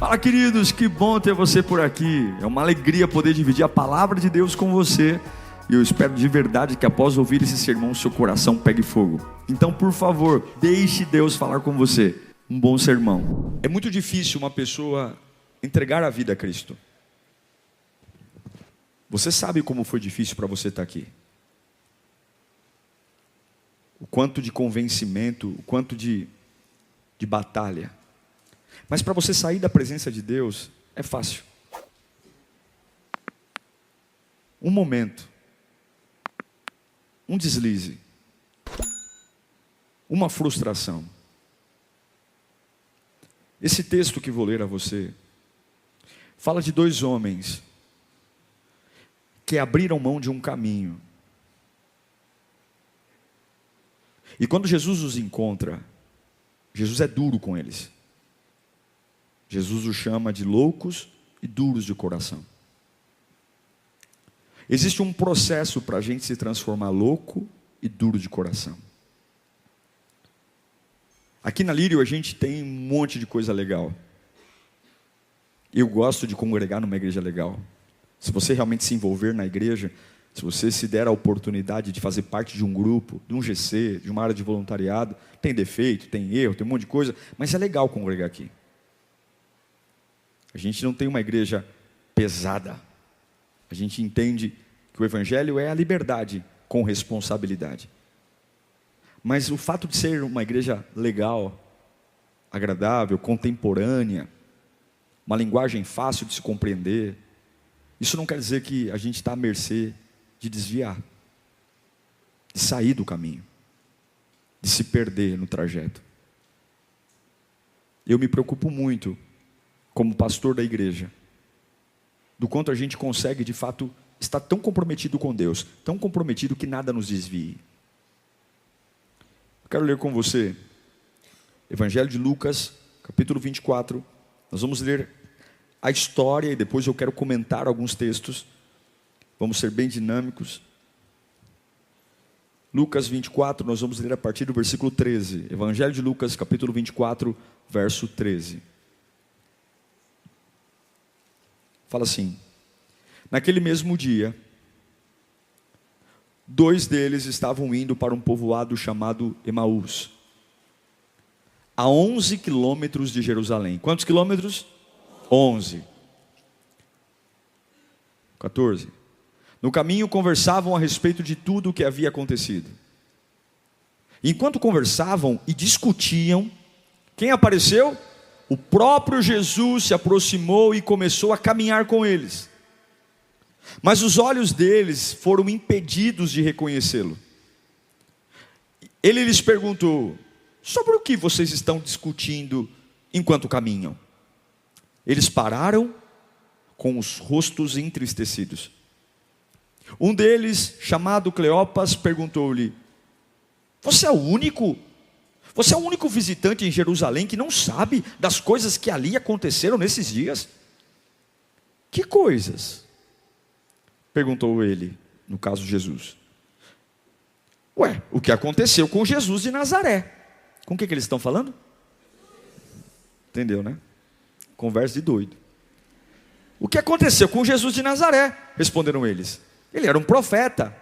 Fala, queridos, que bom ter você por aqui. É uma alegria poder dividir a palavra de Deus com você. E eu espero de verdade que após ouvir esse sermão, seu coração pegue fogo. Então, por favor, deixe Deus falar com você. Um bom sermão. É muito difícil uma pessoa entregar a vida a Cristo. Você sabe como foi difícil para você estar aqui? O quanto de convencimento, o quanto de batalha. Mas para você sair da presença de Deus, é fácil. Um momento, um deslize, uma frustração. Esse texto que vou ler a você, fala de dois homens que abriram mão de um caminho. E quando Jesus os encontra, Jesus é duro com eles. Jesus os chama de loucos e duros de coração. Existe um processo para a gente se transformar louco e duro de coração. Aqui na Lírio a gente tem um monte de coisa legal. Eu gosto de congregar numa igreja legal. Se você realmente se envolver na igreja, se você se der a oportunidade de fazer parte de um grupo, de um GC, de uma área de voluntariado, tem defeito, tem erro, tem um monte de coisa, mas é legal congregar aqui. A gente não tem uma igreja pesada. A gente entende que o evangelho é a liberdade com responsabilidade. Mas o fato de ser uma igreja legal, agradável, contemporânea, uma linguagem fácil de se compreender, isso não quer dizer que a gente está à mercê de desviar, de sair do caminho, de se perder no trajeto. Eu me preocupo muito, como pastor da igreja, do quanto a gente consegue de fato estar tão comprometido com Deus, tão comprometido que nada nos desvie. Eu quero ler com você Evangelho de Lucas, capítulo 24. Nós vamos ler a história e depois eu quero comentar alguns textos. Vamos ser bem dinâmicos. Lucas 24, nós vamos ler a partir do versículo 13. Evangelho de Lucas, capítulo 24, verso 13. Fala assim: naquele mesmo dia, dois deles estavam indo para um povoado chamado Emaús, a 11 quilômetros de Jerusalém. Quantos quilômetros? 11. 14. No caminho conversavam a respeito de tudo o que havia acontecido. Enquanto conversavam e discutiam, quem apareceu? O próprio Jesus se aproximou e começou a caminhar com eles. Mas os olhos deles foram impedidos de reconhecê-lo. Ele lhes perguntou: sobre o que vocês estão discutindo enquanto caminham? Eles pararam com os rostos entristecidos. Um deles, chamado Cleopas, perguntou-lhe: Você é o único visitante em Jerusalém que não sabe das coisas que ali aconteceram nesses dias? Que coisas? Perguntou ele, no caso Jesus. O que aconteceu com Jesus de Nazaré. Com o que eles estão falando? Entendeu, né? Conversa de doido. O que aconteceu com Jesus de Nazaré? Responderam eles. Ele era um profeta.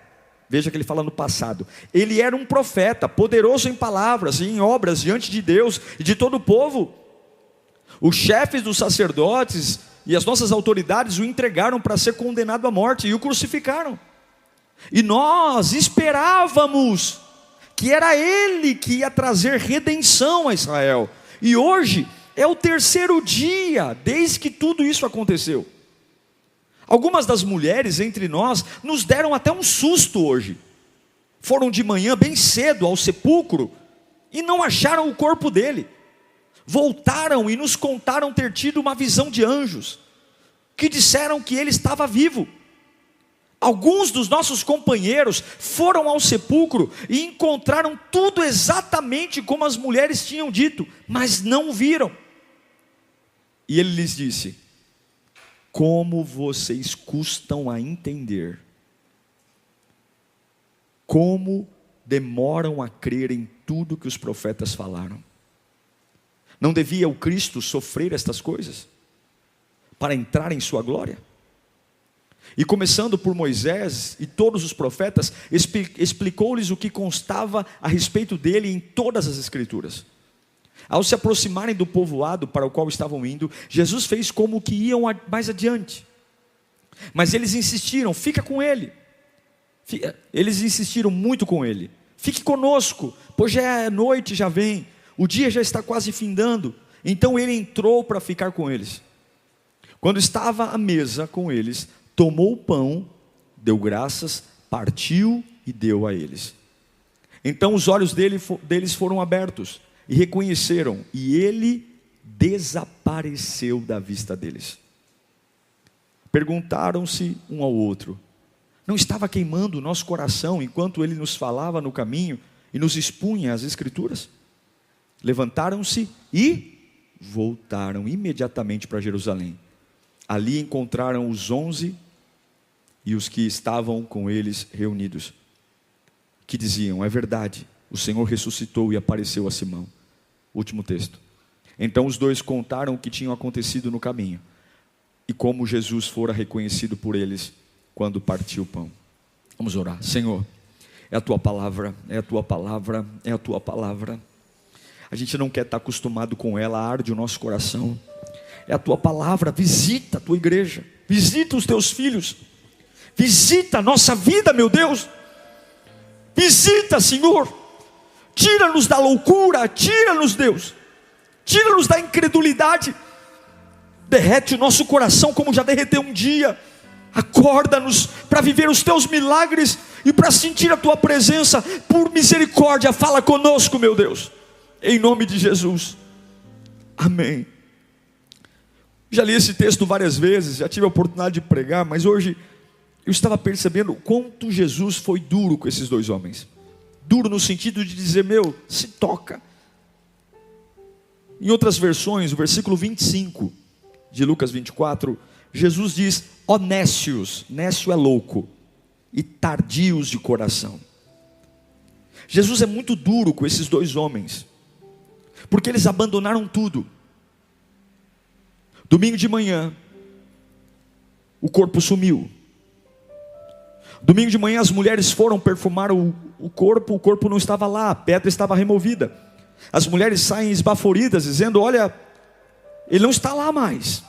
Veja que ele fala no passado. Ele era um profeta, poderoso em palavras e em obras diante de Deus e de todo o povo. Os chefes dos sacerdotes e as nossas autoridades o entregaram para ser condenado à morte e o crucificaram. E nós esperávamos que era ele que ia trazer redenção a Israel. E hoje é o terceiro dia desde que tudo isso aconteceu. Algumas das mulheres entre nós nos deram até um susto hoje. Foram de manhã bem cedo ao sepulcro e não acharam o corpo dele. Voltaram e nos contaram ter tido uma visão de anjos, que disseram que ele estava vivo. Alguns dos nossos companheiros foram ao sepulcro e encontraram tudo exatamente como as mulheres tinham dito, mas não viram. E ele lhes disse: como vocês custam a entender, como demoram a crer em tudo que os profetas falaram. Não devia o Cristo sofrer estas coisas para entrar em sua glória? E começando por Moisés e todos os profetas, explicou-lhes o que constava a respeito dele em todas as escrituras. Ao se aproximarem do povoado para o qual estavam indo, Jesus fez como que iam mais adiante. Mas eles insistiram: fica com ele. Eles insistiram muito com ele: fique conosco, pois já é noite, já vem, o dia já está quase findando. Então ele entrou para ficar com eles. Quando estava à mesa com eles, tomou o pão, deu graças, partiu e deu a eles. Então os olhos deles foram abertos e reconheceram, e ele desapareceu da vista deles. Perguntaram-se um ao outro: não estava queimando o nosso coração enquanto ele nos falava no caminho e nos expunha as escrituras? Levantaram-se e voltaram imediatamente para Jerusalém. Ali encontraram os 11 e os que estavam com eles reunidos, que diziam: é verdade, o Senhor ressuscitou e apareceu a Simão. Último texto. Então os dois contaram o que tinha acontecido no caminho e como Jesus fora reconhecido por eles quando partiu o pão. Vamos orar. Senhor, é a tua palavra, é a tua palavra, é a tua palavra. A gente não quer estar acostumado com ela, arde o nosso coração. É a tua palavra. Visita a tua igreja, visita os teus filhos, visita a nossa vida, meu Deus. Visita, Senhor. Tira-nos da loucura, tira-nos, Deus, tira-nos da incredulidade. Derrete o nosso coração como já derreteu um dia. Acorda-nos para viver os teus milagres e para sentir a tua presença. Por misericórdia, fala conosco, meu Deus, em nome de Jesus, amém. Já li esse texto várias vezes, já tive a oportunidade de pregar, mas hoje eu estava percebendo o quanto Jesus foi duro com esses dois homens. Duro no sentido de dizer: meu, se toca. Em outras versões, o versículo 25 de Lucas 24, Jesus diz: ó nécios, nécio é louco, e tardios de coração. Jesus é muito duro com esses dois homens, porque eles abandonaram tudo. Domingo de manhã, o corpo sumiu. Domingo de manhã as mulheres foram perfumar o corpo não estava lá, a pedra estava removida. As mulheres saem esbaforidas, dizendo: olha, ele não está lá mais.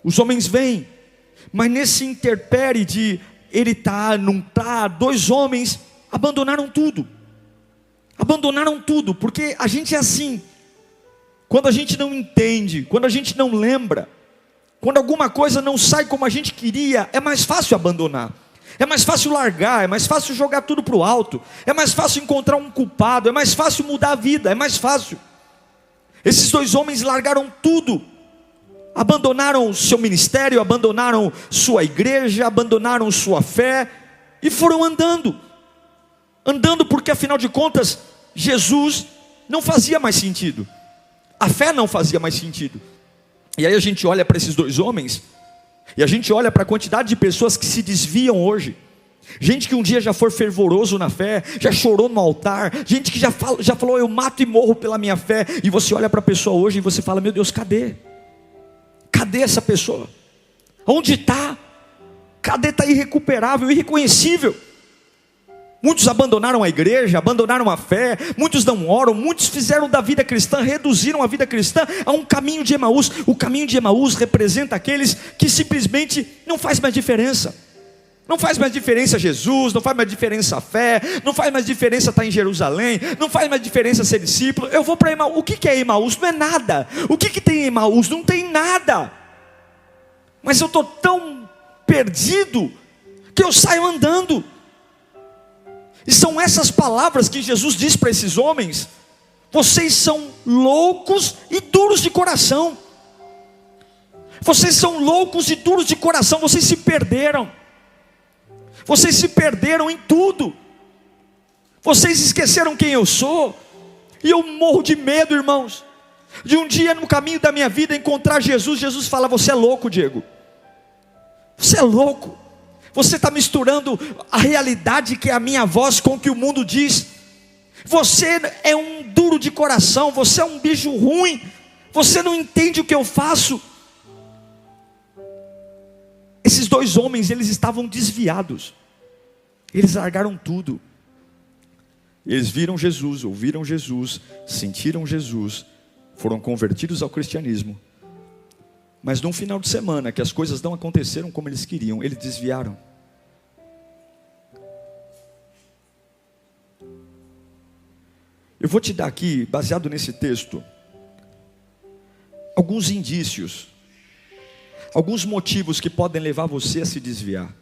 Os homens vêm, mas nesse interpérie de ele está, não está, dois homens abandonaram tudo. Abandonaram tudo, porque a gente é assim. Quando a gente não entende, quando a gente não lembra, quando alguma coisa não sai como a gente queria, é mais fácil abandonar, é mais fácil largar, é mais fácil jogar tudo para o alto, é mais fácil encontrar um culpado, é mais fácil mudar a vida, é mais fácil. Esses dois homens largaram tudo, abandonaram seu ministério, abandonaram sua igreja, abandonaram sua fé e foram andando porque afinal de contas Jesus não fazia mais sentido. A fé não fazia mais sentido. E aí a gente olha para esses dois homens, e a gente olha para a quantidade de pessoas que se desviam hoje. Gente que um dia já foi fervoroso na fé, já chorou no altar, gente que já falou: eu mato e morro pela minha fé. E você olha para a pessoa hoje e você fala: meu Deus, cadê? Cadê essa pessoa? Onde está? Cadê? Está irrecuperável, irreconhecível. Muitos abandonaram a igreja, abandonaram a fé, muitos não oram, muitos fizeram da vida cristã, reduziram a vida cristã a um caminho de Emaús. O caminho de Emaús representa aqueles que simplesmente não faz mais diferença. Não faz mais diferença Jesus, não faz mais diferença a fé, não faz mais diferença estar em Jerusalém, não faz mais diferença ser discípulo. Eu vou para Emaús. O que é Emaús? Não é nada. O que tem em Emaús? Não tem nada. Mas eu estou tão perdido que eu saio andando. E são essas palavras que Jesus diz para esses homens: vocês são loucos e duros de coração. Vocês são loucos e duros de coração. Vocês se perderam. Vocês se perderam em tudo. Vocês esqueceram quem eu sou. E eu morro de medo, irmãos, de um dia no caminho da minha vida encontrar Jesus. Jesus fala: você é louco, Diego. Você é louco. Você está misturando a realidade que é a minha voz com o que o mundo diz. Você é um duro de coração. Você é um bicho ruim. Você não entende o que eu faço. Esses dois homens, eles estavam desviados. Eles largaram tudo. Eles viram Jesus, ouviram Jesus, sentiram Jesus, foram convertidos ao cristianismo. Mas num final de semana, que as coisas não aconteceram como eles queriam, eles desviaram. Eu vou te dar aqui, baseado nesse texto, alguns indícios, alguns motivos que podem levar você a se desviar.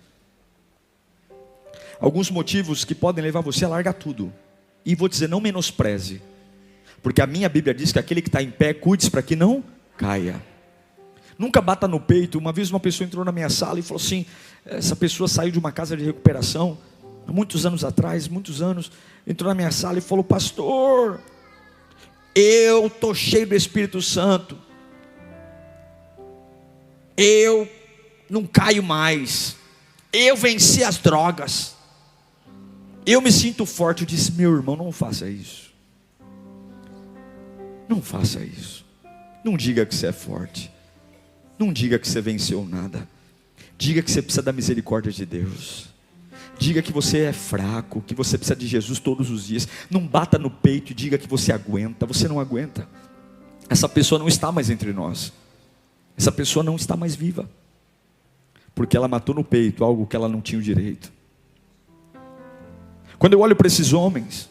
Alguns motivos que podem levar você a largar tudo. E vou dizer, não menospreze, porque a minha Bíblia diz que aquele que está em pé, cuide-se para que não caia. Nunca bata no peito. Uma vez uma pessoa entrou na minha sala e falou assim, essa pessoa saiu de uma casa de recuperação, há muitos anos atrás, entrou na minha sala e falou, pastor, eu estou cheio do Espírito Santo, eu não caio mais, eu venci as drogas, eu me sinto forte. Eu disse, meu irmão, não faça isso, não faça isso, não diga que você é forte, não diga que você venceu nada, diga que você precisa da misericórdia de Deus, diga que você é fraco, que você precisa de Jesus todos os dias. Não bata no peito e diga que você aguenta. Você não aguenta. Essa pessoa não está mais entre nós. Essa pessoa não está mais viva, porque ela matou no peito algo que ela não tinha o direito. Quando eu olho para esses homens,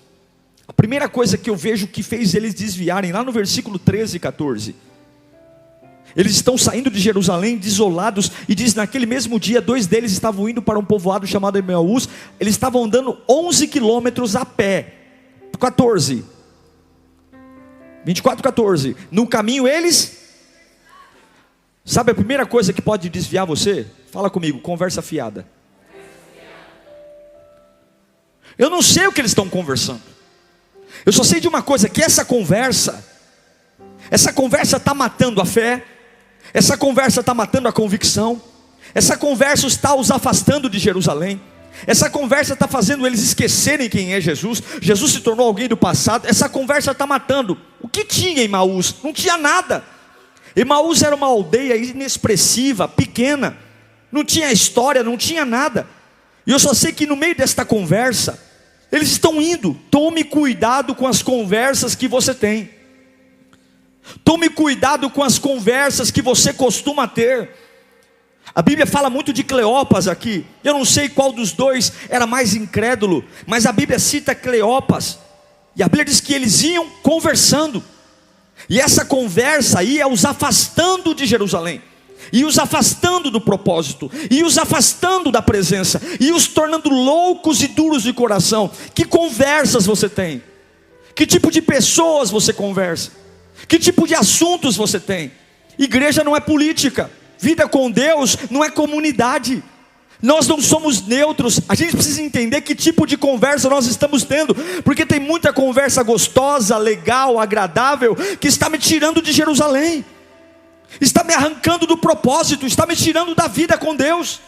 a primeira coisa que eu vejo que fez eles desviarem, lá no versículo 13 e 14, eles estão saindo de Jerusalém desolados, e diz, naquele mesmo dia, 2 deles estavam indo para um povoado chamado Emaús. Eles estavam andando 11 quilômetros a pé. 24:14. No caminho eles... Sabe a primeira coisa que pode desviar você? Fala comigo, conversa fiada. Eu não sei o que eles estão conversando. Eu só sei de uma coisa, que essa conversa está matando a fé. Essa conversa está matando a convicção. Essa conversa está os afastando de Jerusalém. Essa conversa está fazendo eles esquecerem quem é Jesus. Jesus se tornou alguém do passado. Essa conversa está matando. O que tinha em Emaús? Não tinha nada. Emaús era uma aldeia inexpressiva, pequena. Não tinha história, não tinha nada. E eu só sei que no meio desta conversa, eles estão indo. Tome cuidado com as conversas que você tem. Tome cuidado com as conversas que você costuma ter. A Bíblia fala muito de Cleopas aqui. Eu não sei qual dos dois era mais incrédulo, mas a Bíblia cita Cleopas. E a Bíblia diz que eles iam conversando. E essa conversa ia os afastando de Jerusalém, e os afastando do propósito, e os afastando da presença, e os tornando loucos e duros de coração. Que conversas você tem? Que tipo de pessoas você conversa? Que tipo de assuntos você tem? Igreja não é política. Vida com Deus não é comunidade. Nós não somos neutros. A gente precisa entender que tipo de conversa nós estamos tendo, porque tem muita conversa gostosa, legal, agradável, que está me tirando de Jerusalém, está me arrancando do propósito, está me tirando da vida com Deus.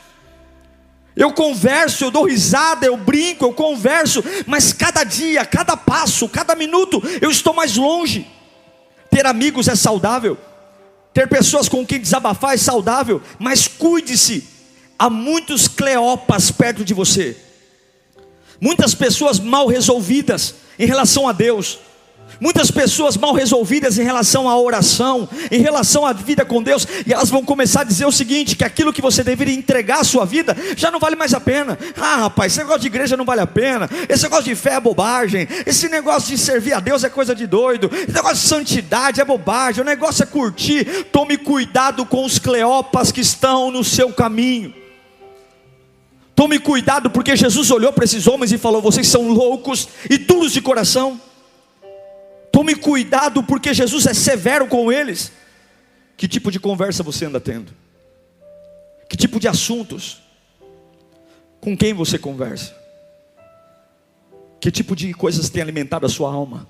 Eu converso, eu dou risada, eu brinco, eu converso, mas cada dia, cada passo, cada minuto, eu estou mais longe. Ter amigos é saudável, ter pessoas com quem desabafar é saudável, mas cuide-se. Há muitos Cleopas perto de você, muitas pessoas mal resolvidas em relação a Deus, muitas pessoas mal resolvidas em relação à oração, em relação à vida com Deus, e elas vão começar a dizer o seguinte, que aquilo que você deveria entregar à sua vida, já não vale mais a pena. Ah rapaz, esse negócio de igreja não vale a pena, esse negócio de fé é bobagem, esse negócio de servir a Deus é coisa de doido, esse negócio de santidade é bobagem, o negócio é curtir. Tome cuidado com os Cleopas que estão no seu caminho. Tome cuidado, porque Jesus olhou para esses homens e falou, vocês são loucos e duros de coração. Tome cuidado, porque Jesus é severo com eles. Que tipo de conversa você anda tendo? Que tipo de assuntos? Com quem você conversa? Que tipo de coisas tem alimentado a sua alma?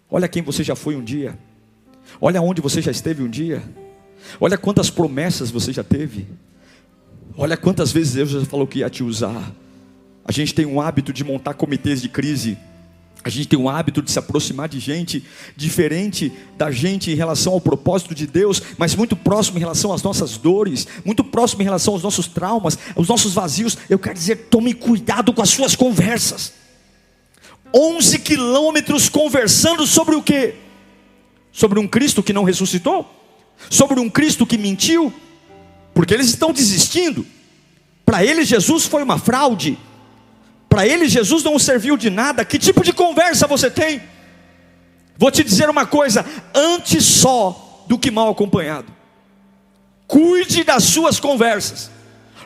Olha quem você já foi um dia. Olha onde você já esteve um dia. Olha quantas promessas você já teve. Olha quantas vezes Deus já falou que ia te usar. A gente tem um hábito de montar comitês de crise. A gente tem um hábito de se aproximar de gente diferente da gente em relação ao propósito de Deus, mas muito próximo em relação às nossas dores, muito próximo em relação aos nossos traumas, aos nossos vazios. Eu quero dizer, tome cuidado com as suas conversas. 11 quilômetros conversando sobre o quê? Sobre um Cristo que não ressuscitou? Sobre um Cristo que mentiu? Porque eles estão desistindo. Para eles Jesus foi uma fraude. Para ele Jesus não serviu de nada. Que tipo de conversa você tem? Vou te dizer uma coisa: antes só do que mal acompanhado. Cuide das suas conversas.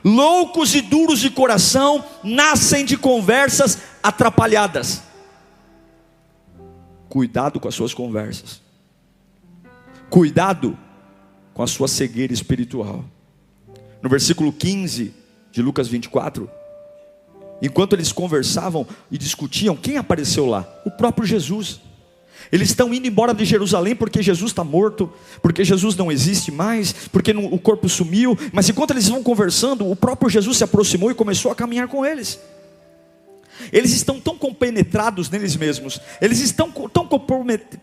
Loucos e duros de coração nascem de conversas atrapalhadas. Cuidado com as suas conversas. Cuidado com a sua cegueira espiritual. No versículo 15 de Lucas 24, enquanto eles conversavam e discutiam, quem apareceu lá? O próprio Jesus. Eles estão indo embora de Jerusalém porque Jesus está morto, porque Jesus não existe mais, porque o corpo sumiu. Mas enquanto eles vão conversando, o próprio Jesus se aproximou e começou a caminhar com eles. Eles estão tão compenetrados neles mesmos, eles estão tão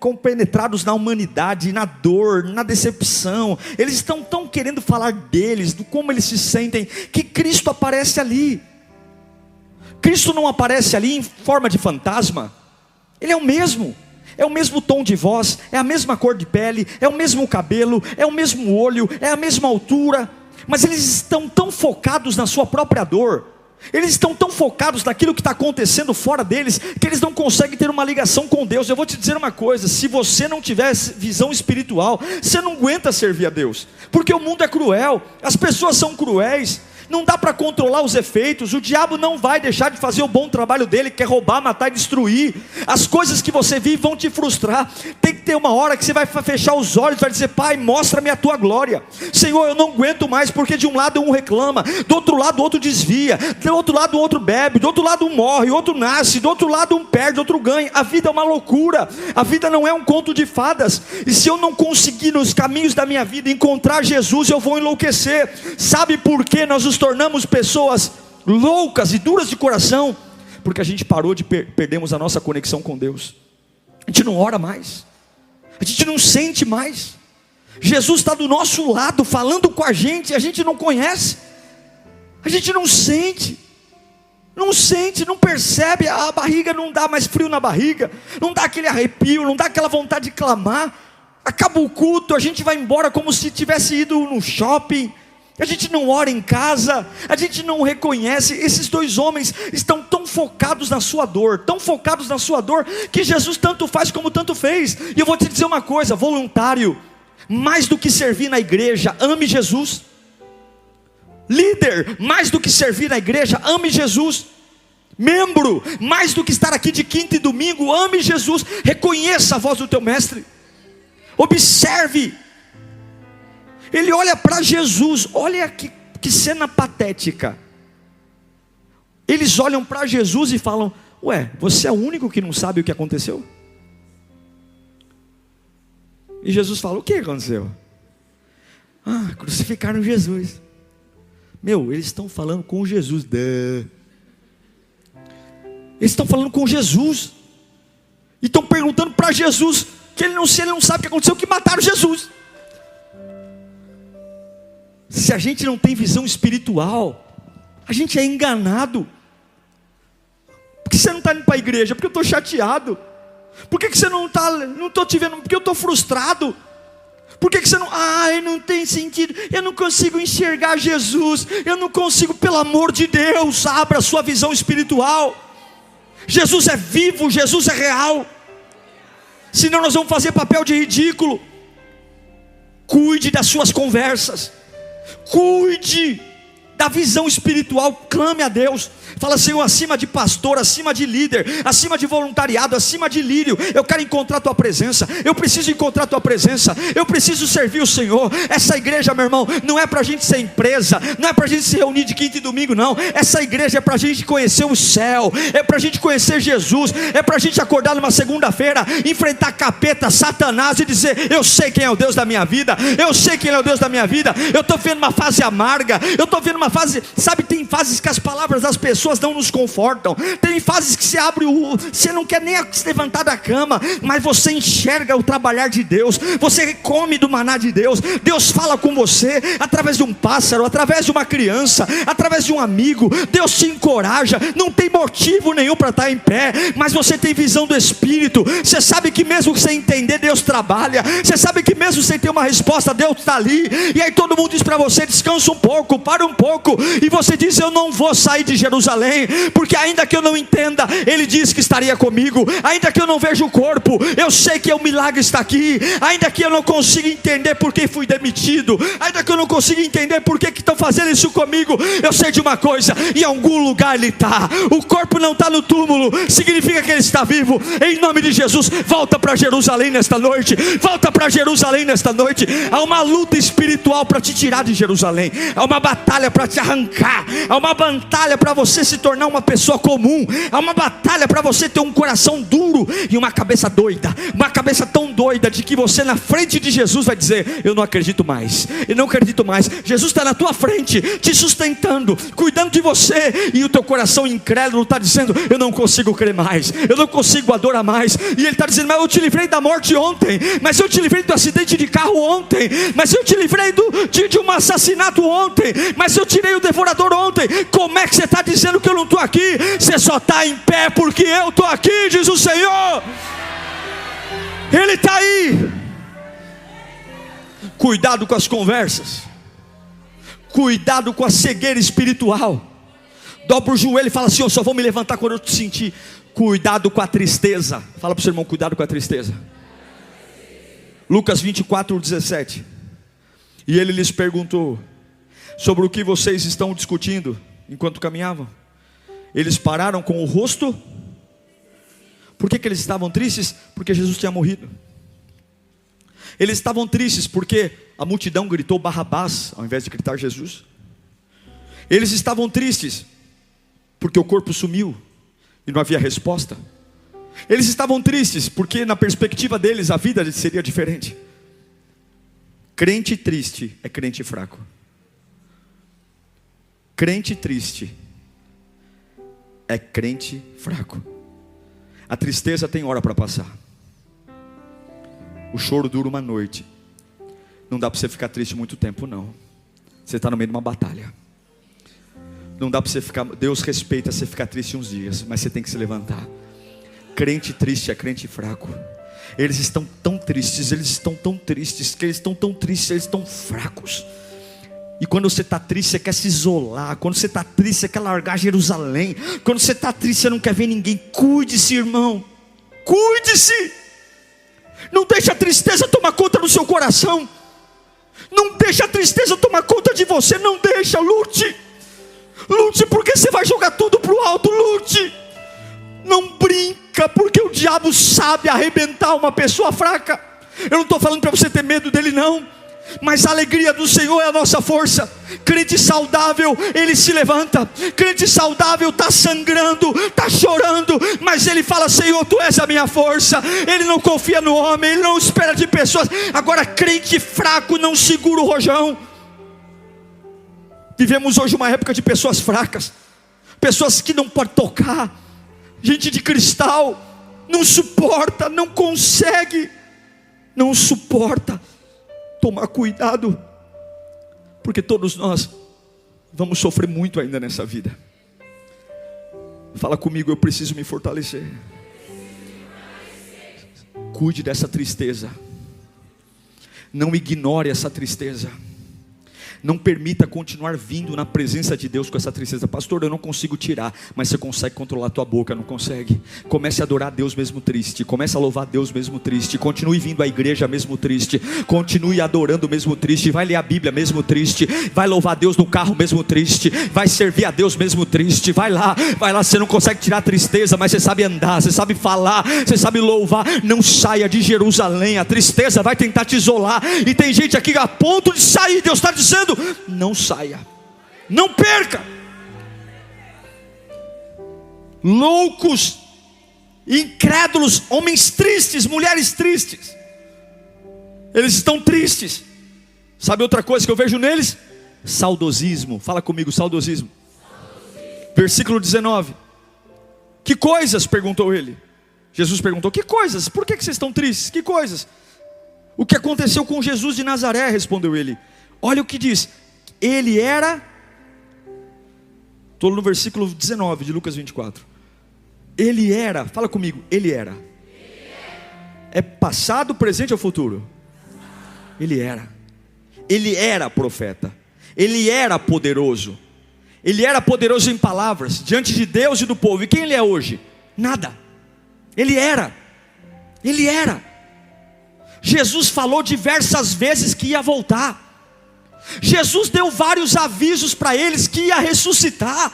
compenetrados na humanidade, na dor, na decepção. Eles estão tão querendo falar deles, do como eles se sentem, que Cristo aparece ali. Cristo não aparece ali em forma de fantasma. Ele é o mesmo tom de voz, é a mesma cor de pele, é o mesmo cabelo, é o mesmo olho, é a mesma altura. Mas eles estão tão focados na sua própria dor, eles estão tão focados naquilo que está acontecendo fora deles, que eles não conseguem ter uma ligação com Deus. Eu vou te dizer uma coisa: se você não tiver visão espiritual, você não aguenta servir a Deus, porque o mundo é cruel, as pessoas são cruéis. Não dá para controlar os efeitos. O diabo não vai deixar de fazer o bom trabalho dele, que é roubar, matar e destruir. As coisas que você vive vão te frustrar. Tem que ter uma hora que você vai fechar os olhos e vai dizer: Pai, mostra-me a tua glória. Senhor, eu não aguento mais, porque de um lado um reclama, do outro lado o outro desvia, do outro lado o outro bebe, do outro lado um morre, o outro nasce, do outro lado um perde, o outro ganha. A vida é uma loucura, a vida não é um conto de fadas. E se eu não conseguir nos caminhos da minha vida encontrar Jesus, eu vou enlouquecer. Sabe por que nós nos tornamos pessoas loucas e duras de coração? Porque a gente parou de perdemos a nossa conexão com Deus. A gente não ora mais, a gente não sente mais. Jesus está do nosso lado falando com a gente não conhece, a gente não sente, não percebe. A barriga não dá mais frio na barriga, não dá aquele arrepio, não dá aquela vontade de clamar. Acaba o culto, a gente vai embora como se tivesse ido no shopping. A gente não ora em casa, a gente não reconhece. Esses dois homens estão tão focados na sua dor, que Jesus tanto faz como tanto fez. E eu vou te dizer uma coisa: voluntário, mais do que servir na igreja, ame Jesus. Líder, mais do que servir na igreja, ame Jesus. Membro, mais do que estar aqui de quinta e domingo, ame Jesus. Reconheça a voz do teu mestre, observe. Ele olha para Jesus, olha que cena patética. Eles olham para Jesus e falam: ué, você é o único que não sabe o que aconteceu? E Jesus fala: o que aconteceu? Crucificaram Jesus. Eles estão falando com Jesus. Eles estão falando com Jesus e estão perguntando para Jesus, que ele não sabe o que aconteceu, que mataram Jesus. Se a gente não tem visão espiritual, a gente é enganado. Por que você não está indo para a igreja? Porque eu estou chateado. Por que você não estou te vendo? Porque eu estou frustrado. Por que você não... não tem sentido, eu não consigo enxergar Jesus, eu não consigo. Pelo amor de Deus, abra a sua visão espiritual. Jesus é vivo, Jesus é real. Senão nós vamos fazer papel de ridículo. Cuide das suas conversas, cuide da visão espiritual, clame a Deus. Fala: Senhor, acima de pastor, acima de líder, acima de voluntariado, acima de lírio, eu quero encontrar a tua presença. Eu preciso encontrar a tua presença, eu preciso servir o Senhor. Essa igreja, meu irmão, não é para a gente ser empresa, não é para a gente se reunir de quinta e domingo, não. Essa igreja é para a gente conhecer o céu, é para a gente conhecer Jesus, é para a gente acordar numa segunda-feira, enfrentar capeta, Satanás e dizer: eu sei quem é o Deus da minha vida, eu sei quem é o Deus da minha vida. Eu estou vendo uma fase amarga, eu estou vendo uma uma fase, sabe, tem fases que as palavras das pessoas não nos confortam. Tem fases que você abre você não quer nem se levantar da cama, mas você enxerga o trabalhar de Deus. Você come do maná de Deus. Deus fala com você através de um pássaro, através de uma criança, através de um amigo. Deus te encoraja. Não tem motivo nenhum para estar em pé, mas você tem visão do Espírito. Você sabe que mesmo sem entender, Deus trabalha. Você sabe que mesmo sem ter uma resposta, Deus está ali. E aí todo mundo diz para você: descansa um pouco, para um pouco. E você diz: eu não vou sair de Jerusalém, porque ainda que eu não entenda, Ele diz que estaria comigo. Ainda que eu não veja o corpo, eu sei que o milagre está aqui. Ainda que eu não consiga entender por que fui demitido, ainda que eu não consiga entender por que estão fazendo isso comigo, eu sei de uma coisa: em algum lugar Ele está. O corpo não está no túmulo, significa que Ele está vivo. Em nome de Jesus, volta para Jerusalém nesta noite. Volta para Jerusalém nesta noite. Há uma luta espiritual para te tirar de Jerusalém. Há uma batalha para te arrancar. Há uma batalha para você se tornar uma pessoa comum. Há uma batalha para você ter um coração duro e uma cabeça doida. Uma cabeça tão doida de que você na frente de Jesus vai dizer: eu não acredito mais, eu não acredito mais. Jesus está na tua frente, te sustentando, cuidando de você, e o teu coração incrédulo está dizendo: eu não consigo crer mais, eu não consigo adorar mais. E Ele está dizendo: mas eu te livrei da morte ontem, mas eu te livrei do acidente de carro ontem, mas eu te livrei de um assassinato ontem, mas eu tirei o devorador ontem. Como é que você está dizendo que eu não estou aqui? Você só está em pé porque eu estou aqui, diz o Senhor. Ele está aí. Cuidado com as conversas, cuidado com a cegueira espiritual. Dobra o joelho e fala assim: eu só vou me levantar quando eu te sentir. Cuidado com a tristeza. Fala para o seu irmão: cuidado com a tristeza. Lucas 24:17. E ele lhes perguntou: sobre o que vocês estão discutindo enquanto caminhavam? Eles pararam com o rosto. Por que eles estavam tristes? Porque Jesus tinha morrido. Eles estavam tristes porque a multidão gritou Barrabás ao invés de gritar Jesus. Eles estavam tristes porque o corpo sumiu e não havia resposta. Eles estavam tristes porque na perspectiva deles a vida seria diferente. Crente triste é crente fraco. Crente triste é crente fraco. A tristeza tem hora para passar. O choro dura uma noite. Não dá para você ficar triste muito tempo, não. Você está no meio de uma batalha. Não dá para você ficar. Deus respeita você ficar triste uns dias, mas você tem que se levantar. Crente triste é crente fraco. Eles estão tão tristes, que eles estão tão tristes, eles estão fracos. E quando você está triste, você quer se isolar. Quando você está triste, você quer largar Jerusalém. Quando você está triste, você não quer ver ninguém. Cuide-se, irmão. Cuide-se. Não deixe a tristeza tomar conta do seu coração. Não deixe a tristeza tomar conta de você. Não deixa, lute. Lute, porque você vai jogar tudo para o alto. Lute. Não brinca, porque o diabo sabe arrebentar uma pessoa fraca. Eu não estou falando para você ter medo dele, não. Mas a alegria do Senhor é a nossa força. Crente saudável, ele se levanta. Crente saudável está sangrando, está chorando, mas ele fala: Senhor, Tu és a minha força. Ele não confia no homem, ele não espera de pessoas. Agora, crente fraco não segura o rojão. Vivemos hoje uma época de pessoas fracas, pessoas que não podem tocar, gente de cristal, não suporta, não consegue, não suporta. Tomar cuidado, porque todos nós vamos sofrer muito ainda nessa vida. Fala comigo: eu preciso me fortalecer. Cuide dessa tristeza. Não ignore essa tristeza. Não permita continuar vindo na presença de Deus com essa tristeza. Pastor, eu não consigo tirar. Mas você consegue controlar a tua boca? Não consegue. Comece a adorar a Deus mesmo triste. Comece a louvar a Deus mesmo triste. Continue vindo à igreja mesmo triste. Continue adorando mesmo triste. Vai ler a Bíblia mesmo triste. Vai louvar a Deus no carro mesmo triste. Vai servir a Deus mesmo triste. Vai lá. Você não consegue tirar a tristeza, mas você sabe andar, você sabe falar, você sabe louvar. Não saia de Jerusalém. A tristeza vai tentar te isolar. E tem gente aqui a ponto de sair. Deus está dizendo: não saia, não perca. Loucos, incrédulos, homens tristes, mulheres tristes, eles estão tristes. Sabe outra coisa que eu vejo neles? Saudosismo. Fala comigo, saudosismo. Versículo 19. Que coisas? Perguntou ele. Jesus perguntou, que coisas? Por que vocês estão tristes? Que coisas? O que aconteceu com Jesus de Nazaré? Respondeu ele. Olha o que diz. Ele era... Estou no versículo 19 de Lucas 24. Ele era, fala comigo, ele era. É passado, presente ou futuro? Ele era. Ele era profeta. Ele era poderoso. Ele era poderoso em palavras, diante de Deus e do povo. E quem ele é hoje? Nada. Ele era. Ele era. Jesus falou diversas vezes que ia voltar. Jesus deu vários avisos para eles que ia ressuscitar.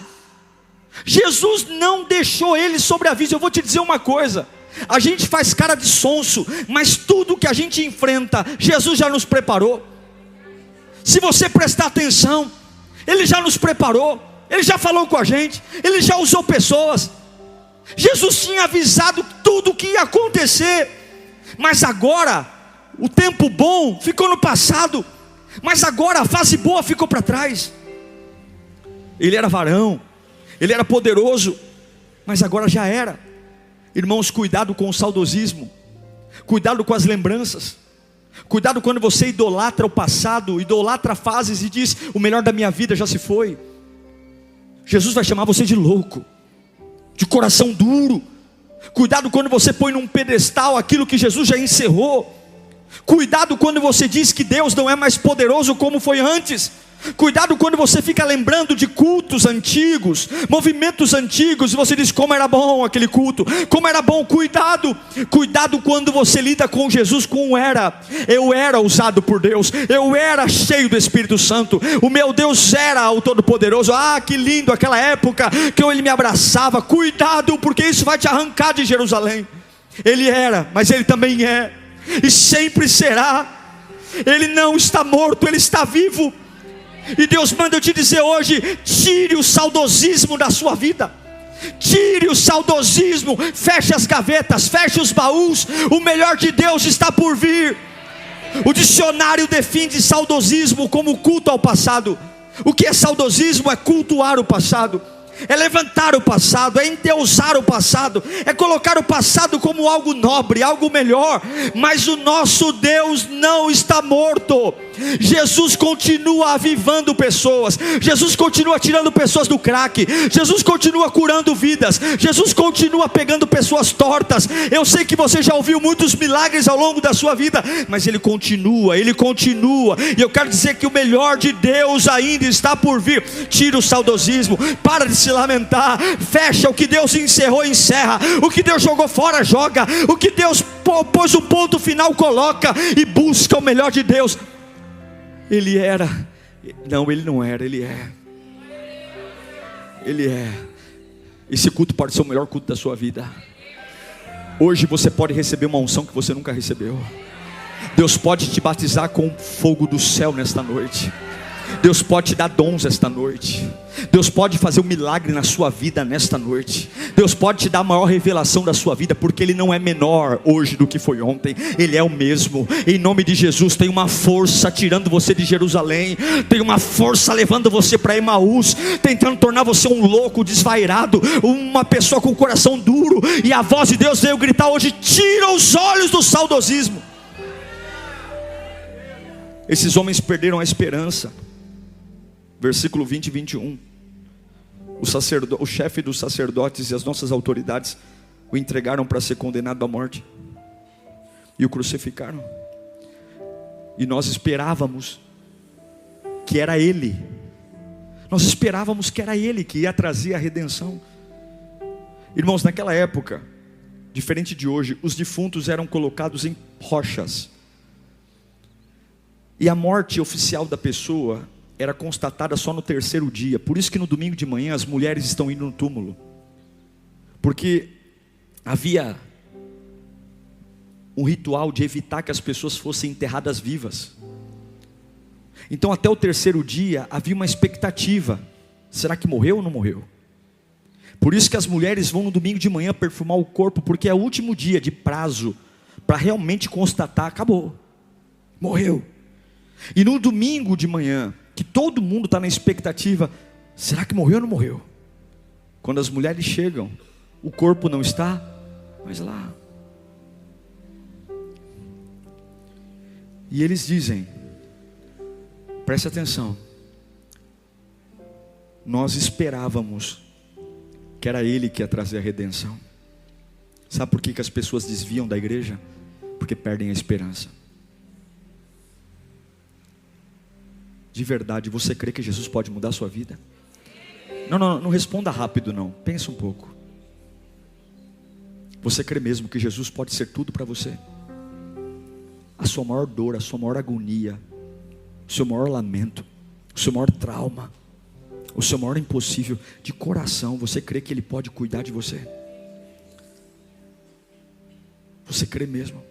Jesus não deixou eles sobre aviso. Eu vou te dizer uma coisa. A gente faz cara de sonso, mas tudo que a gente enfrenta, Jesus já nos preparou. Se você prestar atenção, Ele já nos preparou. Ele já falou com a gente. Ele já usou pessoas. Jesus tinha avisado tudo o que ia acontecer. Mas agora, o tempo bom ficou no passado. Mas agora a fase boa ficou para trás. Ele era varão, ele era poderoso, mas agora já era. Irmãos, cuidado com o saudosismo. Cuidado com as lembranças. Cuidado quando você idolatra o passado, idolatra fases e diz, o melhor da minha vida já se foi. Jesus vai chamar você de louco, de coração duro. Cuidado quando você põe num pedestal aquilo que Jesus já encerrou. Cuidado quando você diz que Deus não é mais poderoso como foi antes. Cuidado quando você fica lembrando de cultos antigos, movimentos antigos, e você diz, como era bom aquele culto, como era bom. Cuidado, cuidado quando você lida com Jesus como era. Eu era usado por Deus, eu era cheio do Espírito Santo, o meu Deus era o Todo-Poderoso. Ah, que lindo aquela época que Ele me abraçava. Cuidado, porque isso vai te arrancar de Jerusalém. Ele era, mas Ele também é, e sempre será. Ele não está morto, Ele está vivo. E Deus manda eu te dizer hoje, tire o saudosismo da sua vida. Tire o saudosismo, feche as gavetas, feche os baús. O melhor de Deus está por vir. O dicionário define saudosismo como culto ao passado. O que é saudosismo? É cultuar o passado, é levantar o passado, é endeusar o passado, é colocar o passado como algo nobre, algo melhor. Mas o nosso Deus não está morto. Jesus continua avivando pessoas. Jesus continua tirando pessoas do crack. Jesus continua curando vidas. Jesus continua pegando pessoas tortas. Eu sei que você já ouviu muitos milagres ao longo da sua vida, mas Ele continua, Ele continua. E eu quero dizer que o melhor de Deus ainda está por vir. Tira o saudosismo, para de se lamentar, fecha o que Deus encerrou, encerra. O que Deus jogou fora, joga. O que Deus pôs o ponto final, coloca. E busca o melhor de Deus. Ele era, não, Ele não era, Ele é. Ele é. Esse culto pode ser o melhor culto da sua vida. Hoje você pode receber uma unção que você nunca recebeu. Deus pode te batizar com fogo do céu nesta noite. Deus pode te dar dons esta noite. Deus pode fazer um milagre na sua vida nesta noite. Deus pode te dar a maior revelação da sua vida, porque Ele não é menor hoje do que foi ontem. Ele é o mesmo. Em nome de Jesus, tem uma força tirando você de Jerusalém. Tem uma força levando você para Emaús, tentando tornar você um louco, desvairado, uma pessoa com o coração duro. E a voz de Deus veio gritar hoje, tira os olhos do saudosismo. Esses homens perderam a esperança. Versículo 20 e 21. O chefe dos sacerdotes e as nossas autoridades o entregaram para ser condenado à morte e o crucificaram. E nós esperávamos que era Ele. Nós esperávamos que era Ele que ia trazer a redenção. Irmãos, naquela época, diferente de hoje, os defuntos eram colocados em rochas. E a morte oficial da pessoa era constatada só no terceiro dia. Por isso que no domingo de manhã as mulheres estão indo no túmulo, porque havia um ritual de evitar que as pessoas fossem enterradas vivas. Então até o terceiro dia havia uma expectativa. Será que morreu ou não morreu? Por isso que as mulheres vão no domingo de manhã perfumar o corpo, porque é o último dia de prazo para realmente constatar, acabou, morreu. E no domingo de manhã, que todo mundo está na expectativa: será que morreu ou não morreu? Quando as mulheres chegam, o corpo não está mais lá. E eles dizem, preste atenção, nós esperávamos que era Ele que ia trazer a redenção. Sabe por que as pessoas desviam da igreja? Porque perdem a esperança. De verdade, você crê que Jesus pode mudar a sua vida? Não responda rápido não, pensa um pouco. Você crê mesmo que Jesus pode ser tudo para você? A sua maior dor, a sua maior agonia, o seu maior lamento, o seu maior trauma, o seu maior impossível, de coração, você crê que Ele pode cuidar de você? Você crê mesmo?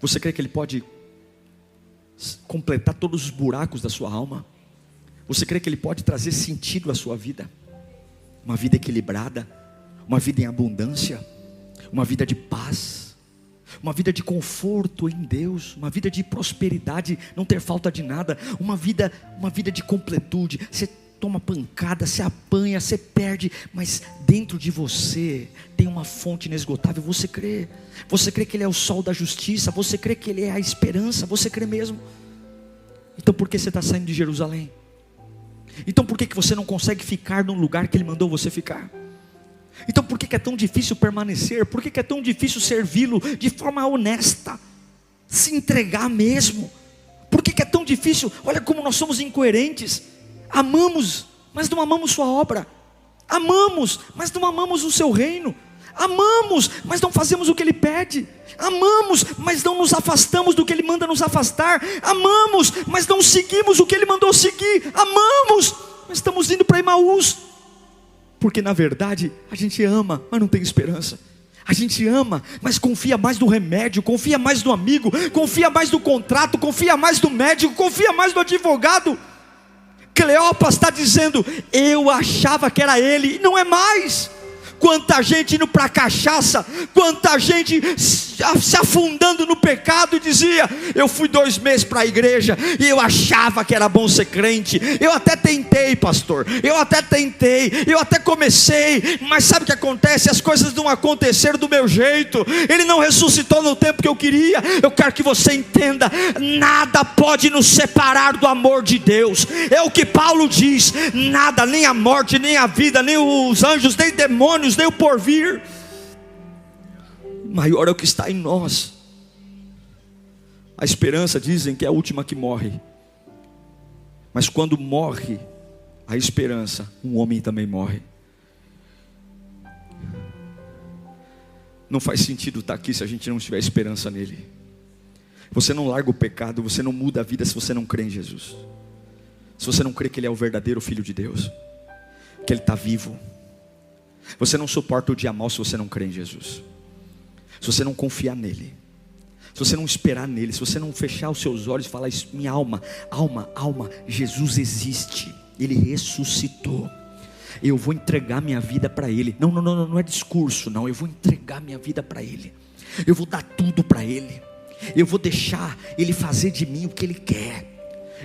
Você crê que Ele pode completar todos os buracos da sua alma? Você crê que Ele pode trazer sentido à sua vida? Uma vida equilibrada, uma vida em abundância, uma vida de paz, uma vida de conforto em Deus, uma vida de prosperidade, não ter falta de nada, uma vida de completude. Você toma pancada, você apanha, você perde, mas dentro de você tem uma fonte inesgotável. Você crê que Ele é o sol da justiça, você crê que Ele é a esperança, você crê mesmo? Então por que você está saindo de Jerusalém? Então por que você não consegue ficar no lugar que Ele mandou você ficar? Então por que é tão difícil permanecer? Por que é tão difícil servi-lo de forma honesta? Se entregar mesmo? Por que é tão difícil? Olha como nós somos incoerentes. Amamos, mas não amamos sua obra. Amamos, mas não amamos o seu reino. Amamos, mas não fazemos o que Ele pede. Amamos, mas não nos afastamos do que Ele manda nos afastar. Amamos, mas não seguimos o que Ele mandou seguir. Amamos, mas estamos indo para Emaús. Porque na verdade a gente ama, mas não tem esperança. A gente ama, mas confia mais no remédio, confia mais no amigo, confia mais no contrato, confia mais no médico, confia mais no advogado. Cleopas está dizendo: eu achava que era Ele, e não é mais. Quanta gente indo para a cachaça, quanta gente se afundando no pecado, e dizia: eu fui 2 meses para a igreja e eu achava que era bom ser crente. Eu até tentei, pastor, eu até comecei, mas sabe o que acontece? As coisas não aconteceram do meu jeito. Ele não ressuscitou no tempo que eu queria. Eu quero que você entenda: nada pode nos separar do amor de Deus. É o que Paulo diz: nada, nem a morte, nem a vida, nem os anjos, nem demônios, nem o porvir, maior é o que está em nós. A esperança, dizem que é a última que morre, mas quando morre a esperança, um homem também morre. Não faz sentido estar aqui se a gente não tiver esperança nele. Você não larga o pecado, você não muda a vida se você não crê em Jesus, se você não crê que Ele é o verdadeiro Filho de Deus, que Ele está vivo. Você não suporta o dia mau se você não crê em Jesus, se você não confiar nele, se você não esperar nele, se você não fechar os seus olhos e falar: minha alma, Jesus existe, Ele ressuscitou, eu vou entregar minha vida para Ele. Não é discurso não, eu vou entregar minha vida para Ele, eu vou dar tudo para Ele, eu vou deixar Ele fazer de mim o que Ele quer.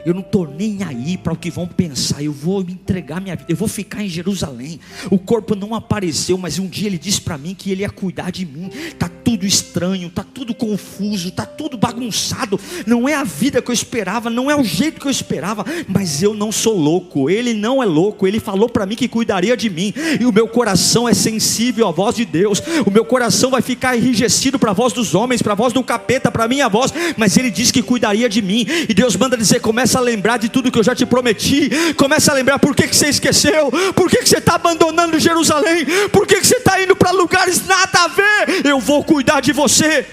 Eu não estou nem aí para o que vão pensar. Eu vou me entregar minha vida. Eu vou ficar em Jerusalém. O corpo não apareceu, mas um dia Ele disse para mim que Ele ia cuidar de mim. Está tudo estranho, está tudo confuso, está tudo bagunçado. Não é a vida que eu esperava, não é o jeito que eu esperava, mas eu não sou louco. Ele não é louco. Ele falou para mim que cuidaria de mim, e o meu coração é sensível à voz de Deus. O meu coração vai ficar enrijecido para a voz dos homens, para a voz do capeta, para a minha voz, mas Ele disse que cuidaria de mim. E Deus manda dizer: começa a lembrar de tudo que eu já te prometi. Começa a lembrar por que você esqueceu, por que você está abandonando Jerusalém, por que você está indo para lugares nada a ver. Eu vou cuidar de você.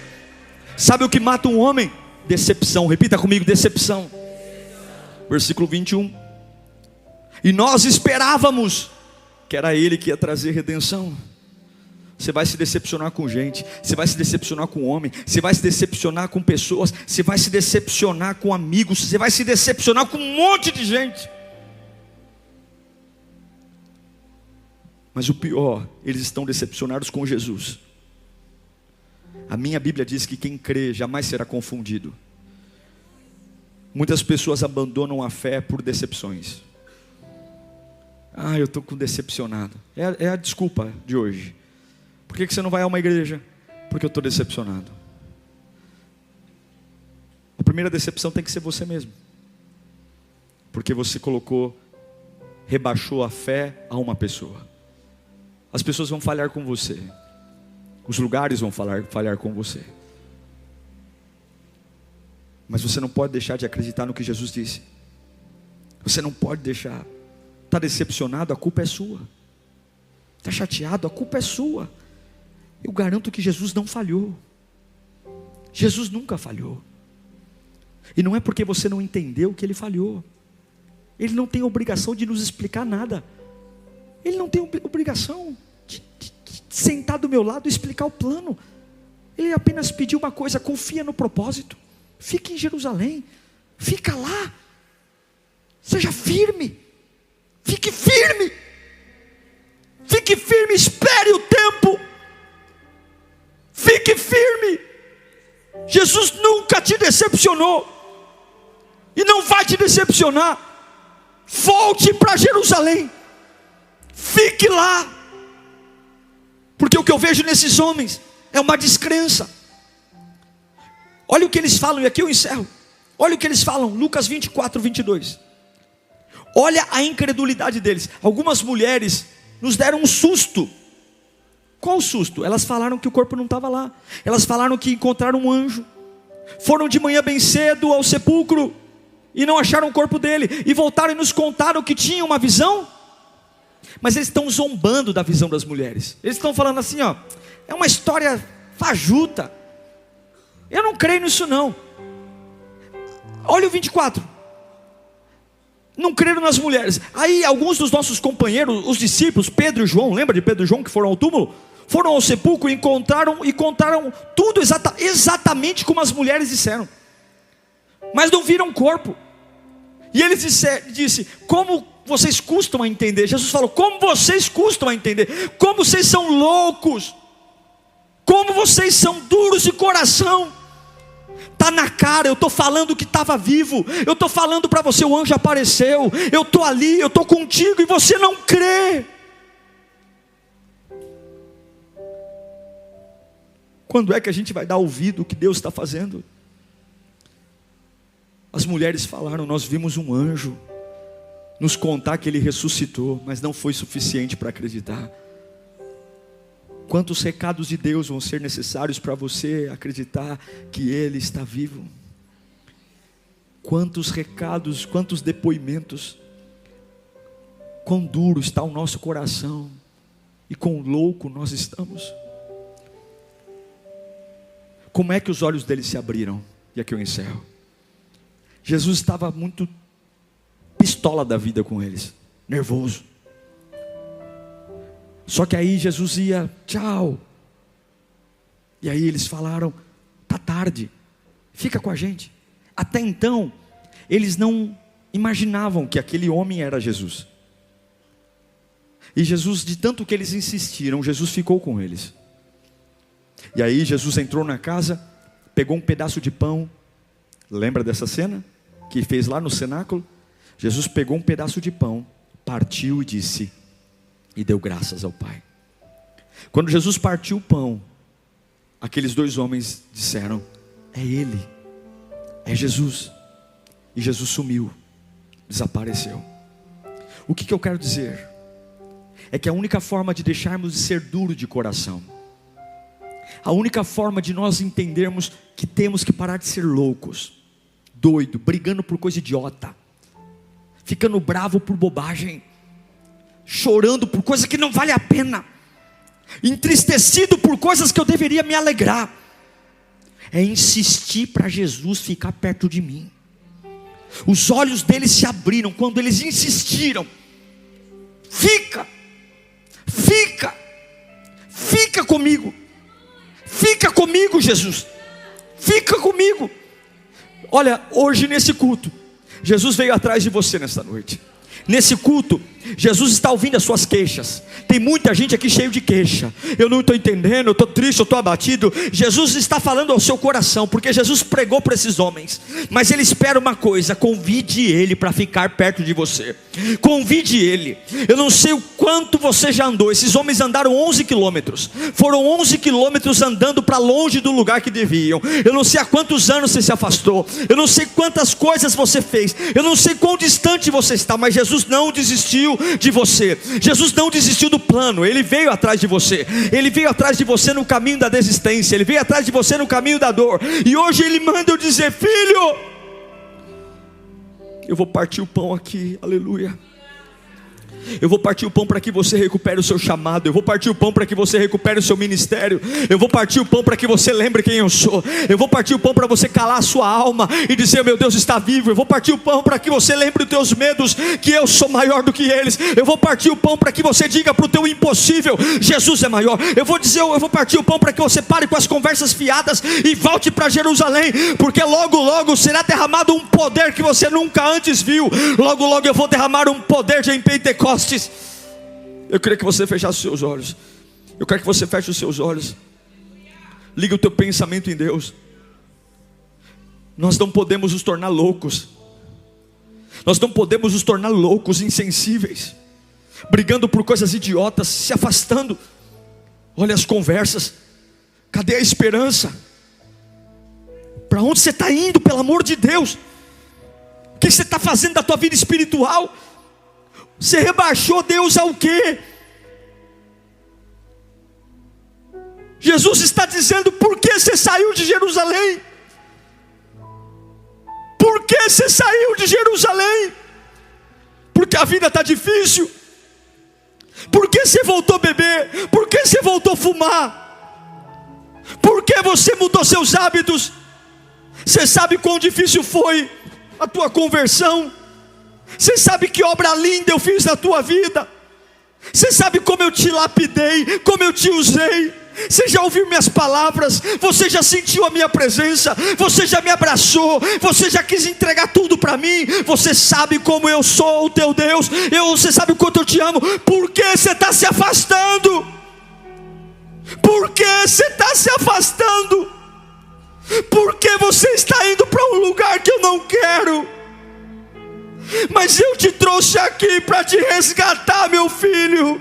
Sabe o que mata um homem? Decepção. Repita comigo: decepção. Versículo 21. E nós esperávamos que era Ele que ia trazer redenção. Você vai se decepcionar com gente, você vai se decepcionar com homem, você vai se decepcionar com pessoas, você vai se decepcionar com amigos, você vai se decepcionar com um monte de gente. Mas o pior, eles estão decepcionados com Jesus. A minha Bíblia diz que quem crê jamais será confundido. Muitas pessoas abandonam a fé por decepções. Eu estou decepcionado. É a desculpa de hoje. Por que você não vai a uma igreja? Porque eu estou decepcionado. A primeira decepção tem que ser você mesmo. Porque você rebaixou a fé a uma pessoa. As pessoas vão falhar com você. Os lugares vão falhar com você. Mas você não pode deixar de acreditar no que Jesus disse. Você não pode deixar. Está decepcionado, a culpa é sua. Está chateado, a culpa é sua. Eu garanto que Jesus não falhou. Jesus nunca falhou. E não é porque você não entendeu que Ele falhou. Ele não tem obrigação de nos explicar nada. Ele não tem obrigação de sentar do meu lado e explicar o plano. Ele apenas pediu uma coisa: confia no propósito. Fique em Jerusalém. Fica lá. Seja firme. Fique firme. Fique firme, espere o tempo. Fique firme. Jesus nunca te decepcionou. E não vai te decepcionar. Volte para Jerusalém. Fique lá. Porque o que eu vejo nesses homens é uma descrença. Olha o que eles falam, e aqui eu encerro. Olha o que eles falam, Lucas 24, 22. Olha a incredulidade deles. Algumas mulheres nos deram um susto. Qual o susto? Elas falaram que o corpo não estava lá. Elas falaram que encontraram um anjo. Foram de manhã bem cedo ao sepulcro e não acharam o corpo dele. E voltaram e nos contaram que tinham uma visão. Mas eles estão zombando da visão das mulheres. Eles estão falando assim, é uma história fajuta. Eu não creio nisso não. Olha o 24. Não creram nas mulheres. Aí alguns dos nossos companheiros, os discípulos, Pedro e João, lembra de Pedro e João que foram ao túmulo? Foram ao sepulcro e contaram tudo exatamente como as mulheres disseram. Mas não viram corpo. E eles disse, como vocês custam a entender? Jesus falou, como vocês custam a entender? Como vocês são loucos. Como vocês são duros de coração. Está na cara, eu estou falando que estava vivo. Eu estou falando para você, o anjo apareceu. Eu estou ali, eu estou contigo e você não crê. Quando é que a gente vai dar ouvido ao que Deus está fazendo? As mulheres falaram, nós vimos um anjo nos contar que ele ressuscitou, mas não foi suficiente para acreditar. Quantos recados de Deus vão ser necessários para você acreditar que Ele está vivo? Quantos recados, quantos depoimentos. Quão duro está o nosso coração e quão louco nós estamos. Como é que os olhos deles se abriram? E aqui eu encerro. Jesus estava muito pistola da vida com eles, nervoso. Só que aí Jesus ia, tchau. E aí eles falaram, tá tarde, fica com a gente. Até então, eles não imaginavam que aquele homem era Jesus. E Jesus, de tanto que eles insistiram, Jesus ficou com eles. E aí Jesus entrou na casa, pegou um pedaço de pão. Lembra dessa cena? Que fez lá no cenáculo? Jesus pegou um pedaço de pão, partiu e disse... E deu graças ao Pai. Quando Jesus partiu o pão, aqueles dois homens disseram, é Ele, é Jesus. E Jesus sumiu, desapareceu. O que eu quero dizer? É que a única forma de deixarmos de ser duro de coração, a única forma de nós entendermos que temos que parar de ser loucos, doido, brigando por coisa idiota, ficando bravo por bobagem, chorando por coisas que não vale a pena, entristecido por coisas que eu deveria me alegrar, é insistir para Jesus ficar perto de mim. Os olhos deles se abriram quando eles insistiram. Fica comigo, fica comigo, Jesus, fica comigo. Olha, hoje nesse culto, Jesus veio atrás de você nesta noite. Nesse culto, Jesus está ouvindo as suas queixas. Tem muita gente aqui cheio de queixa. Eu não estou entendendo, eu estou triste, eu estou abatido. Jesus está falando ao seu coração, porque Jesus pregou para esses homens. Mas Ele espera uma coisa: convide Ele para ficar perto de você. Convide Ele. Eu não sei o quanto você já andou. Esses homens andaram 11 quilômetros. Foram 11 quilômetros andando para longe do lugar que deviam. Eu não sei há quantos anos você se afastou. Eu não sei quantas coisas você fez. Eu não sei quão distante você está. Mas Jesus não desistiu de você. Jesus não desistiu do plano. Ele veio atrás de você. Ele veio atrás de você no caminho da desistência. Ele veio atrás de você no caminho da dor. E hoje Ele manda eu dizer: filho, eu vou partir o pão aqui, aleluia. Eu vou partir o pão para que você recupere o seu chamado. Eu vou partir o pão para que você recupere o seu ministério. Eu vou partir o pão para que você lembre quem eu sou. Eu vou partir o pão para você calar a sua alma e dizer: meu Deus está vivo. Eu vou partir o pão para que você lembre os teus medos, que eu sou maior do que eles. Eu vou partir o pão para que você diga para o teu impossível: Jesus é maior. Eu vou partir o pão para que você pare com as conversas fiadas e volte para Jerusalém, porque logo logo será derramado um poder que você nunca antes viu. Logo logo eu vou derramar um poder de Pentecostes. Eu queria que você fechasse os seus olhos. Eu quero que você feche os seus olhos. Liga o teu pensamento em Deus. Nós não podemos nos tornar loucos. Nós não podemos nos tornar loucos, insensíveis, brigando por coisas idiotas, se afastando. Olha as conversas. Cadê a esperança? Para onde você está indo, pelo amor de Deus? O que você está fazendo da tua vida espiritual? Você rebaixou Deus ao quê? Jesus está dizendo: por que você saiu de Jerusalém? Por que você saiu de Jerusalém? Porque a vida está difícil? Por que você voltou a beber? Por que você voltou a fumar? Por que você mudou seus hábitos? Você sabe quão difícil foi a tua conversão? Você sabe que obra linda eu fiz na tua vida? Você sabe como eu te lapidei, como eu te usei? Você já ouviu minhas palavras? Você já sentiu a minha presença? Você já me abraçou? Você já quis entregar tudo para mim? Você sabe como eu sou o teu Deus? Você sabe o quanto eu te amo? Por que você está se afastando? Por que você está se afastando? Por que você está indo para um lugar que eu não quero? Mas eu te trouxe aqui para te resgatar, meu filho.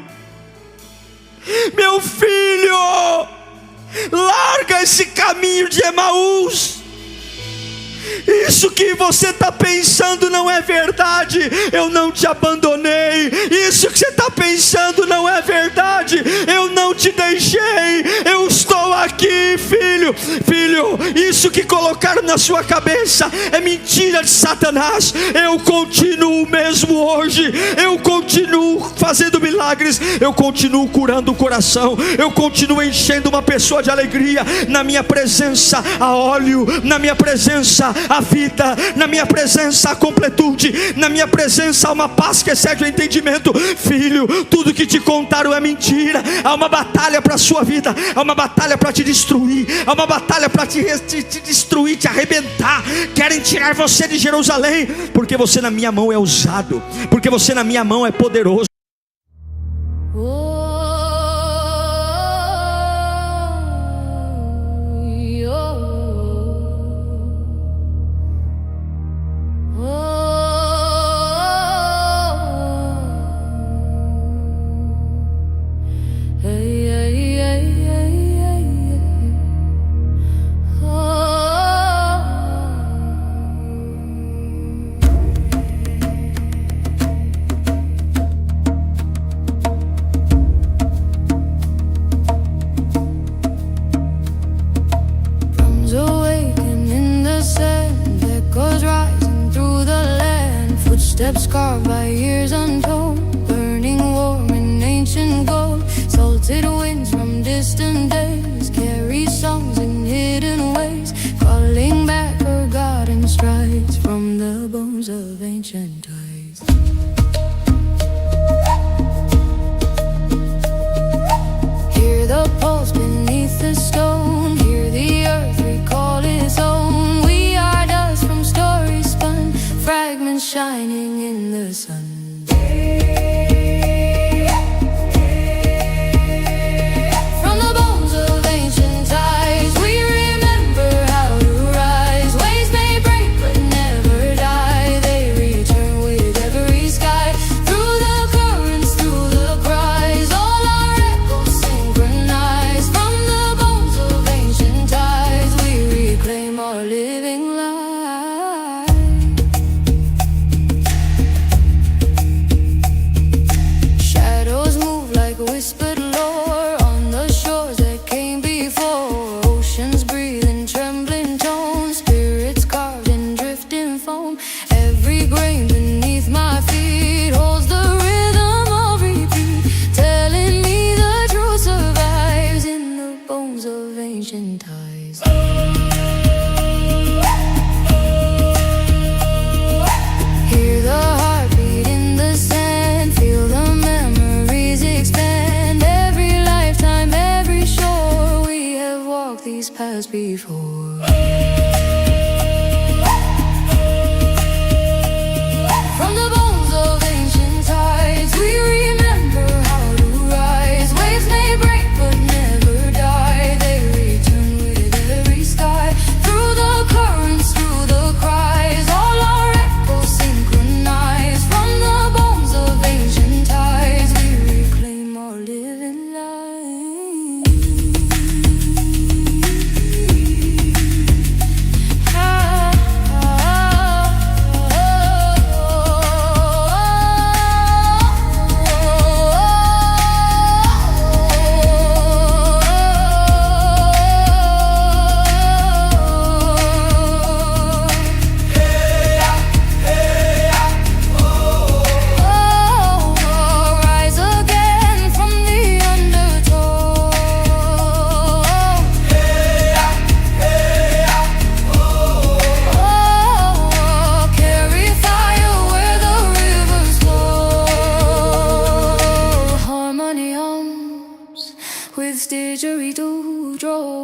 Meu filho, larga esse caminho de Emaús. Isso que você está pensando não é verdade. Eu não te abandonei. Isso que você está pensando não é verdade. Eu não te deixei. Eu estou aqui, filho. Filho, isso que colocaram na sua cabeça é mentira de Satanás. Eu continuo mesmo hoje. Eu continuo fazendo milagres. Eu continuo curando o coração. Eu continuo enchendo uma pessoa de alegria. Na minha presença há óleo. Na minha presença a vida, na minha presença a completude, na minha presença há uma paz que excede o entendimento. Filho, tudo que te contaram é mentira. Há uma batalha para a sua vida, há uma batalha para te destruir, há uma batalha para te destruir, te arrebentar. Querem tirar você de Jerusalém, porque você na minha mão é usado, porque você na minha mão é poderoso. Steps carved by years untold, burning warm in ancient gold. Salted winds from distant days carry songs in hidden ways, calling back forgotten strides from the bones of ancient tides. Hear the pulse beneath the stone, hear the earth recall its own. We are dust from stories spun, fragments shining in the sun. before. From the bones of ancient tides, we remember how to rise. Waves may break but never die. They return with every sky. Through the currents, through the cries, all our echoes synchronize. From the bones of ancient tides, we reclaim our living life. Rise again from the undertow. Carry fire where the rivers flow. Harmony hums with didgeridoo drone.